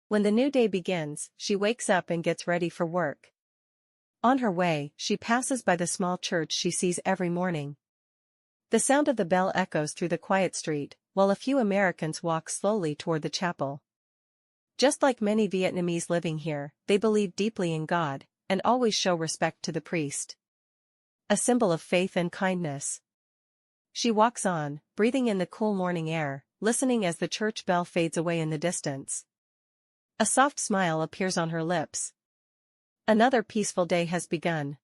When the new day begins, she wakes up and gets ready for work. On her way, she passes by the small church she sees every morning. The sound of the bell echoes through the quiet street, while a few Americans walk slowly toward the chapel. Just like many Vietnamese living here, they believe deeply in God, and always show respect to the priest. A symbol of faith and kindness. She walks on, breathing in the cool morning air, listening as the church bell fades away in the distance. A soft smile appears on her lips. Another peaceful day has begun.